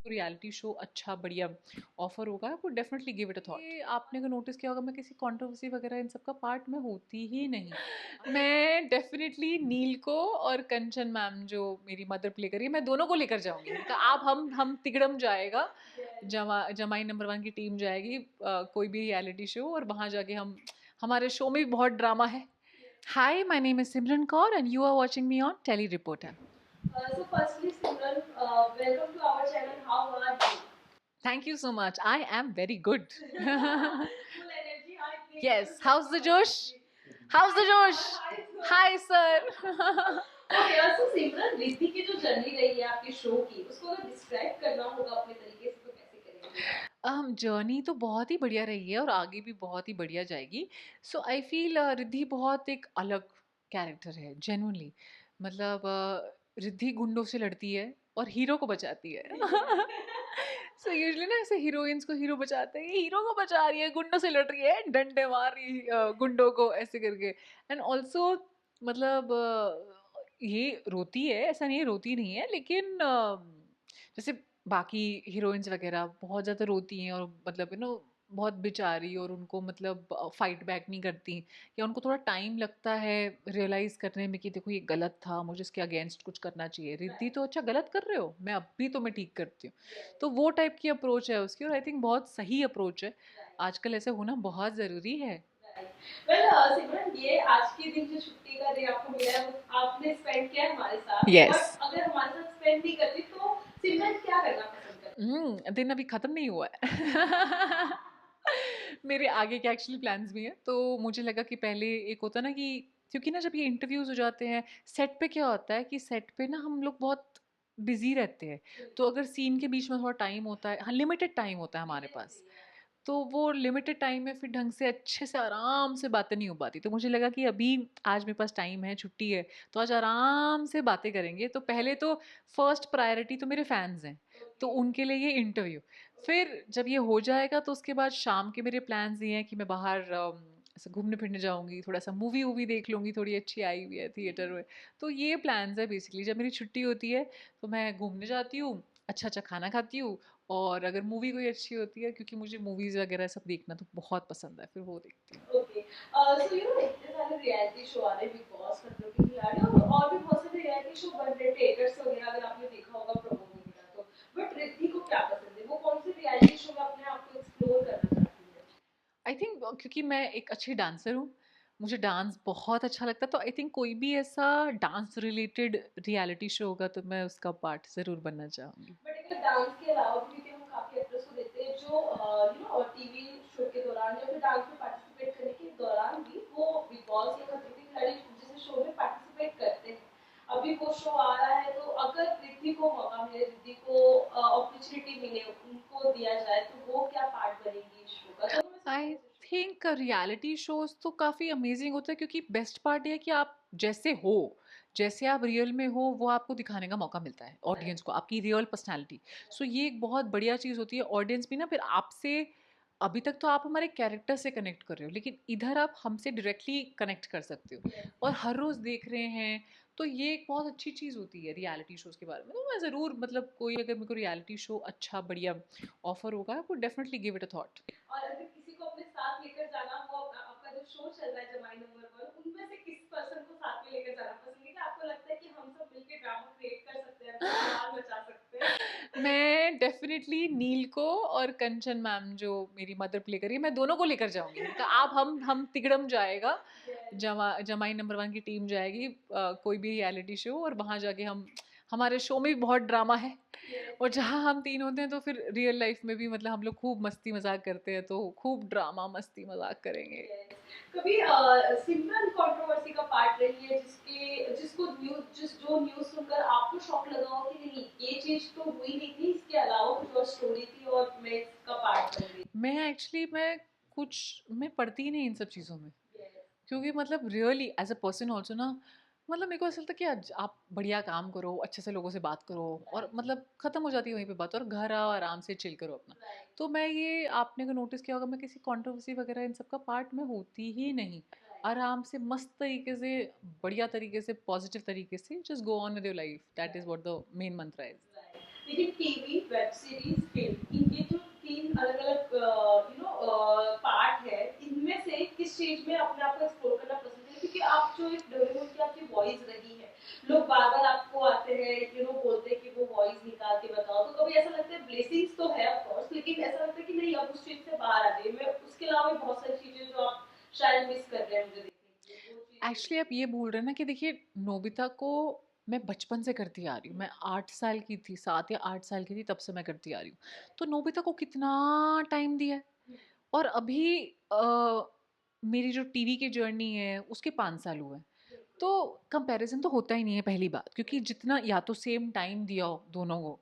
Reality show अच्छा बढ़िया offer होगा, आपको definitely give it a thought. ये आपने को नोटिस किया होगा, मैं किसी कंट्रोवर्सी वगैरह इन सब का पार्ट में होती ही नहीं। मैं डेफिनेटली नील को और कंचन मैम जो मेरी मदर प्ले करी है, मैं दोनों को लेकर जाऊंगी। तो आप हम तिगड़म जाएगा, जमाई नंबर 1 की टीम जाएगी कोई भी रियलिटी शो, और वहां जाके हम हमारे शो में भी बहुत ड्रामा है। Hi, my name is Simran Kaur and you are watching me on tele reporter. So firstly, Simran, welcome to our channel. How are you? Thank you so much. I am very good. Full energy. I think. Yes. How's the Josh? How's the Josh? Hi, sir. Okay, so Simran, Riddhi की जो journey रही है आपके show की, उसको अगर describe करना होगा अपने तरीके से तो कैसे करेंगे? जर्नी तो बहुत ही बढ़िया रही है और आगे भी बहुत ही बढ़िया जाएगी। सो आई फील रिद्धि बहुत एक अलग कैरेक्टर है, जेन्युइनली। मतलब रिद्धि गुंडों से लड़ती है और हीरो को बचाती है। सो यूजुअली ना ऐसे हीरोइंस को हीरो बचाते हैं, ये हीरो को बचा रही है, गुंडों से लड़ रही है, डंडे मार रही गुंडों को ऐसे करके। एंड ऑल्सो मतलब ये रोती है, ऐसा नहीं है रोती नहीं है, लेकिन जैसे बाकी हीरोइंस वगैरह बहुत ज़्यादा रोती हैं और मतलब बहुत बेचारी, और उनको मतलब फाइट बैक नहीं करती, या उनको थोड़ा टाइम लगता है रियलाइज़ करने में कि देखो ये गलत था, मुझे इसके अगेंस्ट कुछ करना चाहिए। रिद्धि तो अच्छा गलत कर रहे हो, मैं अब भी तो मैं ठीक करती हूँ। तो वो टाइप की अप्रोच है उसकी, और आई थिंक बहुत सही अप्रोच है। आजकल ऐसे होना बहुत ज़रूरी है। वेल सिमरन, ये आज के दिन जो छुट्टी का दिन आपको मिला है, वो आपने स्पेंड किया हमारे साथ। यस। बट अगर हमारे साथ स्पेंड नहीं करती तो सिमरन क्या करना पसंद करती? दिन अभी ख़त्म नहीं हुआ है। मेरे आगे के एक्चुअली प्लान्स भी हैं, तो मुझे लगा कि पहले एक होता है ना कि, क्योंकि ना जब ये इंटरव्यूज़ हो जाते हैं सेट पे, क्या होता है कि सेट पे ना हम लोग बहुत बिजी रहते हैं। तो अगर सीन के बीच में थोड़ा टाइम होता है, हाँ लिमिटेड टाइम होता है हमारे पास, तो वो लिमिटेड टाइम में फिर ढंग से अच्छे से आराम से बातें नहीं हो पाती। तो मुझे लगा कि अभी आज मेरे पास टाइम है, छुट्टी है, तो आज आराम से बातें करेंगे। तो पहले तो फर्स्ट प्रायोरिटी तो मेरे फैंस हैं, तो उनके लिए ये इंटरव्यू। फिर जब ये हो जाएगा तो उसके बाद शाम के मेरे प्लान्स ये हैं कि मैं बाहर ऐसे घूमने फिरने जाऊंगी, थोड़ा सा मूवी वूवी देख लूंगी, थोड़ी अच्छी आई हुई है थिएटर में। तो ये प्लान्स है बेसिकली। जब मेरी छुट्टी होती है तो मैं घूमने जाती हूँ, अच्छा अच्छा खाना खाती हूँ, और अगर मूवी कोई अच्छी होती है, क्योंकि मुझे मूवीज़ वगैरह सब देखना तो बहुत पसंद है, फिर वो देखती हूँ। ओके, सो यू नो इतने सारे रियलिटी शो आ रहे हैं, बिग बॉस, खतरों के खिलाड़ी और भी बहुत सारे रियलिटी शो बन रहे, थिएटर्स वगैरह, अगर आपने देखा होगा प्रोमो वगैरह तो। बट रिद्धि को क्या पसंद है? वो कौन से रियलिटी शो में अपने आप को एक्सप्लोर करना चाहती है? आई थिंक क्योंकि मैं एक अच्छी डांसर हूँ, मुझे डांस बहुत अच्छा लगता है, तो आई थिंक कोई भी ऐसा डांस रिलेटेड रियलिटी शो होगा तो मैं उसका पार्ट ज़रूर बनना चाहूँगी। बट अगर डांस के अलावा भी, क्योंकि हम काफी एक्टर्स को देखते हैं जो यू नो टीवी शो के दौरान या फिर डांस में पार्टिसिपेट करने के दौरान भी वो बिग बॉस या खतरों के खिलाड़ी जैसे शो में पार्टिसिपेट करते हैं। अभी वो शो आ रहा है, तो अगर रिद्धि को मौका मिले, रिद्धि को अपॉर्चुनिटी मिले, उनको दिया जाए, तो वो क्या पार्ट बनेगी इस शो का? तो मैं आई थिंक रियलिटी शोज तो काफ़ी अमेजिंग होता है, क्योंकि बेस्ट पार्ट ये है कि आप जैसे हो, जैसे आप रियल में हो, वो आपको दिखाने का मौका मिलता है ऑडियंस को, आपकी रियल पर्सनालिटी। सो ये एक बहुत बढ़िया चीज़ होती है। ऑडियंस भी ना फिर आपसे, अभी तक तो आप हमारे कैरेक्टर से कनेक्ट कर रहे हो, लेकिन इधर आप हमसे डायरेक्टली कनेक्ट कर सकते हो और हर रोज़ देख रहे हैं। तो ये एक बहुत अच्छी चीज़ होती है रियलिटी शोज़ के बारे में। तो मैं ज़रूर, मतलब कोई अगर मेरे को रियलिटी शो अच्छा बढ़िया ऑफर होगा, I would definitely give it a thought. और अगर किसी को अपने साथ लेकर जाना हो, आपका जो शो चल रहा है जमाई नंबर 1, उनमें से किस पर्सन को साथ में लेकर जाना पसंद है? कि आपको लगता है कि हम सब मिलके ड्रामा क्रिएट कर सकते हैं, धमाल मचा सकते हैं? मैं डेफिनेटली नील को और कंचन मैम जो मेरी मदर प्ले करी है, मैं दोनों को लेकर जाऊंगी। तो आप हम तिगड़म जाएगा, जमाई नंबर 1 की टीम जाएगी कोई भी रियलिटी शो, और वहां जाके हम हमारे शो में भी बहुत ड्रामा है, और जहाँ हम तीन होते हैं तो फिर रियल लाइफ में भी मतलब हम लोग खूब मस्ती मजाक करते हैं, तो खूब ड्रामा मस्ती मजाक करेंगे। कभी सिमरन कंट्रोवर्सी का पार्ट रही है, जिसको जो न्यूज सुनकर आपको शॉक लगा हो कि नहीं, ये चीज तो हुई नहीं थी, इसके अलावा कुछ और स्टोरी थी और मैं इसका पार्ट बन गई? मैं पढ़ती ही नहीं इन सब चीज़ों में, क्योंकि मतलब really as a person also ना, मतलब मेरे को ऐसा लगता है कि आज आप बढ़िया काम करो, अच्छे से लोगों से बात करो, और मतलब ख़त्म हो जाती है वहीं पे बात, और घर आओ आराम से चिल करो अपना। तो मैं ये आपने को नोटिस किया होगा, मैं किसी कंट्रोवर्सी वगैरह इन सब का पार्ट में होती ही नहीं। आराम से मस्त तरीके से, बढ़िया तरीके से, पॉजिटिव तरीके से just go on with your life, that is what the main मंत्र इज। लेकिन टीवी, वेब सीरीज, फिल्म, इनके जो तीन अलग अलग पार्ट है, इनमें से किस चीज में अपने आप को एक्सप्लोर करना पसंद है? क्योंकि आप जो एक डोरेमोन की आपकी वॉइस रही है, लोग बार बार आपको आते हैं बोलते हैं कि वो वॉइस निकाल के बताओ, तो कभी ऐसा लगता है ब्लेसिंग्स तो है ऑफ कोर्स, लेकिन ऐसा लगता है कि नहीं अब उस चीज से बाहर आ गई मैं, उसके अलावा भी बहुत सारी चीजें जो आप शायद मिस कर रहे हैं मुझे देखने के लिए, वो एक्चुअली आप ये बोल रहे हैं ना कि देखिए, नोबिता को मैं बचपन से करती आ रही हूँ, मैं 8 साल की थी, 7 या 8 साल की थी तब से मैं करती आ रही हूँ। तो नोबिता को कितना टाइम दिया है। और अभी मेरी जो टीवी की जर्नी है उसके 5 साल हुए हैं। तो कंपैरिजन तो होता ही नहीं है पहली बात, क्योंकि जितना या तो सेम टाइम दिया हो दोनों को,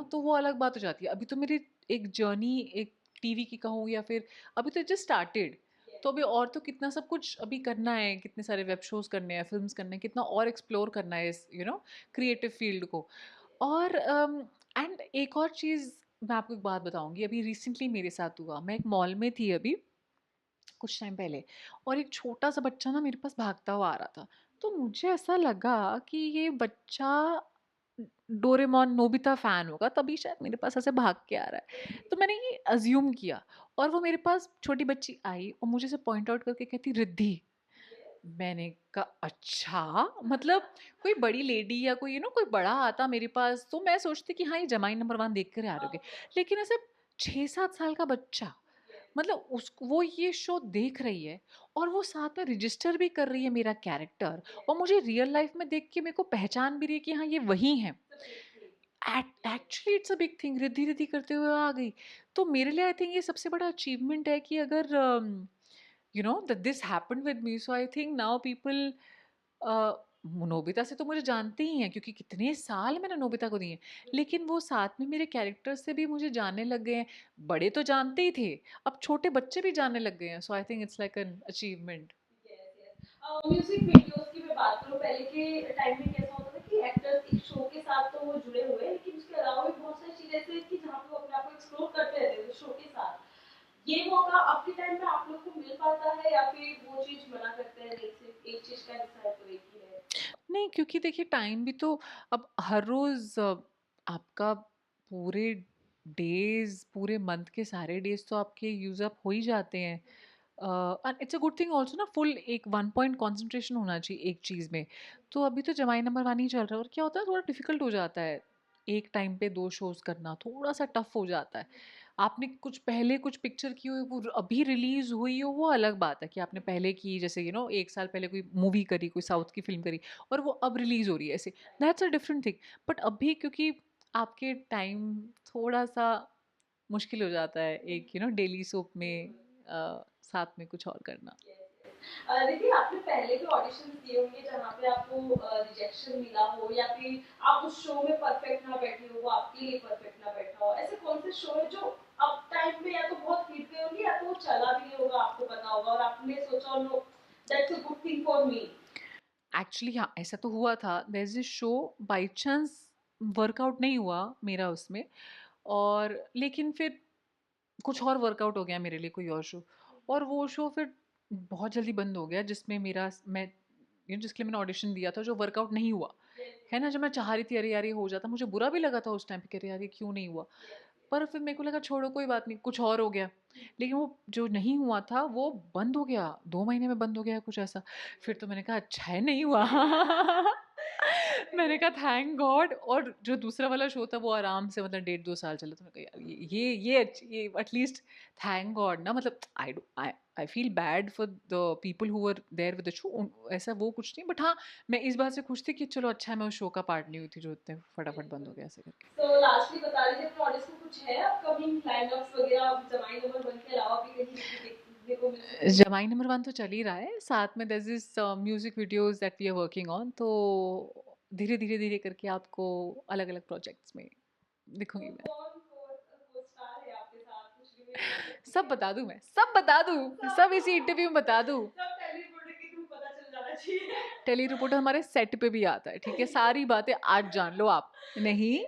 तो वो अलग बात हो जाती है। अभी तो मेरी एक जर्नी, एक टीवी की कहूँ या फिर अभी तो जस्ट स्टार्टेड। तो अभी और तो कितना सब कुछ अभी करना है, कितने सारे वेब शोज करने हैं, फिल्म्स करने हैं, कितना और एक्सप्लोर करना है इस क्रिएटिव फील्ड को। और एंड एक और चीज़ मैं आपको एक बात बताऊंगी, अभी रिसेंटली मेरे साथ हुआ। मैं एक मॉल में थी अभी कुछ टाइम पहले, और एक छोटा सा बच्चा ना मेरे पास भागता हुआ आ रहा था। तो मुझे ऐसा लगा कि ये बच्चा डोरेमोन नोबिता फैन होगा, तभी शायद मेरे पास ऐसे भाग के आ रहा है। तो मैंने ये अज्यूम किया, और वो मेरे पास छोटी बच्ची आई और मुझे से पॉइंट आउट करके कहती रिद्धि। मैंने कहा अच्छा, मतलब कोई बड़ी लेडी या कोई कोई बड़ा आता मेरे पास तो मैं सोचती कि हाँ ये जमाई नंबर 1 देख कर आ रहे होगे। लेकिन ऐसे 6-7 साल का बच्चा, मतलब उस वो ये शो देख रही है, और वो साथ में रजिस्टर भी कर रही है मेरा कैरेक्टर, और मुझे रियल लाइफ में देख के मेरे को पहचान भी रही है कि हाँ ये वही है। Actually it's a big thing, Riddhi Riddhi करते हुए आ गई। तो मेरे लिए आई थिंक ये सबसे बड़ा अचीवमेंट है कि अगर that this happened with me, so I think now people uh, Nobita से तो मुझे जानते ही हैं, क्योंकि कितने साल मैंने नोबिता को दिए, लेकिन वो साथ में मेरे कैरेक्टर से भी मुझे जानने लग गए हैं। बड़े तो जानते ही थे, अब छोटे बच्चे भी जानने लग गए हैं, so I think it's like an achievement. Music videos की मैं बात करूं, पहले के टाइम में कैसा होता था कि एक्टर्स एक शो के साथ तो वो जुड़े हुए हैं, लेकिन उसके अलावा भी बहुत सारी चीजें ऐसी थी जहां पे वो अपने आप को एक्सप्लोर करते रहते थे शो के साथ। ये मौका अब के टाइम में आप लोग को मिल पाता है या फिर वो चीज मना करते हैं, एक चीज का हिस्सा है तो एक ही है? नहीं, क्योंकि देखिए टाइम भी तो, अब हर रोज़ आपका पूरे डेज़, पूरे मंथ के सारे डेज़ तो आपके यूज़ अप हो ही जाते हैं। And it's a good thing also ना, फुल एक 1 पॉइंट कंसंट्रेशन होना चाहिए एक चीज़ में। तो अभी तो जमाई नंबर 1 ही चल रहा है, और क्या होता है थोड़ा डिफ़िकल्ट हो जाता है, एक टाइम पे 2 शोज़ करना थोड़ा-सा टफ़ हो जाता है। आपने कुछ पहले कुछ पिक्चर की हो, वो अभी रिलीज़ हुई हो, वो अलग बात है कि आपने पहले की, जैसे 1 साल पहले कोई मूवी करी, कोई साउथ की फ़िल्म करी, और वो अब रिलीज़ हो रही है ऐसे, that's a different thing. But अभी क्योंकि आपके टाइम थोड़ा-सा मुश्किल हो जाता है एक डेली सोप में साथ में कुछ और करना। देखिए आपने पहले भी ऑडिशंस दिए होंगे जहाँ पे आपको रिजेक्शन मिला हो, या फिर आप उस शो में परफेक्ट ना बैठे हो, वो आपके लिए परफेक्ट ना बैठा हो, ऐसे कौन से शो है जो अब टाइम पे या तो बहुत हिट गए होंगे या तो वो चला भी नहीं होगा, आपको पता होगा और आपने सोचा no that's a good thing for me? Actually हाँ, ऐसा तो हुआ था, there is a show, by chance work out नहीं हुआ मेरा उसमें, और लेकिन फिर कुछ और वर्कआउट हो गया मेरे लिए, कोई और शो, और वो शो फिर बहुत जल्दी बंद हो गया, जिसमें मेरा मैं जिसके लिए मैंने ऑडिशन दिया था, जो वर्कआउट नहीं हुआ है ना, जो मैं चाह रही थी अरे यार ये हो जाता, मुझे बुरा भी लगा था उस टाइम पे कि अरे यार ये क्यों नहीं हुआ। पर फिर मेरे को लगा छोड़ो कोई बात नहीं, कुछ और हो गया। लेकिन वो जो नहीं हुआ था वो बंद हो गया, 2 महीने में बंद हो गया कुछ ऐसा। फिर तो मैंने कहा अच्छा है नहीं हुआ। मैंने कहा थैंक गॉड। और जो दूसरा वाला शो था वो आराम से मतलब 1.5-2 साल चला, तो मैंने कहा यार ये एटलीस्ट थैंक गॉड ना, मतलब I feel bad for the people who were there with the show, ऐसा वो कुछ नहीं, बट हाँ मैं इस बात से खुश थी कि चलो अच्छा है मैं उस शो का पार्ट नहीं हुई थी जो इतने फटाफट बंद हो गया ऐसे करके। तो लास्टली बता दीजिए अपने ऑडियंस को, कुछ है अपकमिंग लाइनअप्स वगैरह जमाई नंबर 1 के अलावा भी कहीं देखने को मिल सकती है? जमाई नंबर 1 तो चल ही रहा है, साथ में there is music videos that we are working on, तो धीरे धीरे धीरे करके आपको अलग अलग प्रोजेक्ट्स में तो दिखूंगी मैं। कौन को स्टार है आपके साथ, कुछ रिवील कर सकती सब हैं? बता दूं, मैं सब बता दूं, सब इसी इंटरव्यू में बता दूं। सब टेली रिपोर्टर के थ्रू पता चल जाना चाहिए। टेली रिपोर्टर हमारे सेट पे भी आता है, ठीक है, सारी बातें आज जान लो आप। नहीं,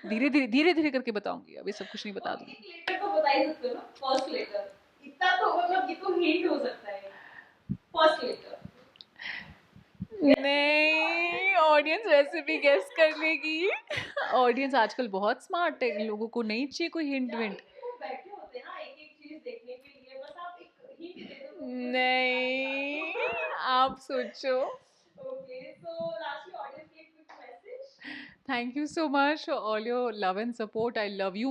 धीरे धीरे करके बताऊंगी, अभी सब कुछ नहीं बता ओके, दूंगी। एक लेटर तो बता ही सकते हो ना, फर्स्ट लेटर। इतना तो मतलब ये तो हिंट हो सकता है। First letter. नहीं, ऑडियंस वैसे भी गेस कर लेगी। ऑडियंस आजकल बहुत स्मार्ट है, इन लोगों को नहीं चाहिए कोई हिंट विंट। वो बैठे होते हैं ना एक एक चीज देखने के लिए, बस आप एक हिंट दे दो तो वो नहीं, आप सोचो। ओके, सो लास्टली ऑडियंस के quick message. Thank you so much for all your love and support, I love you.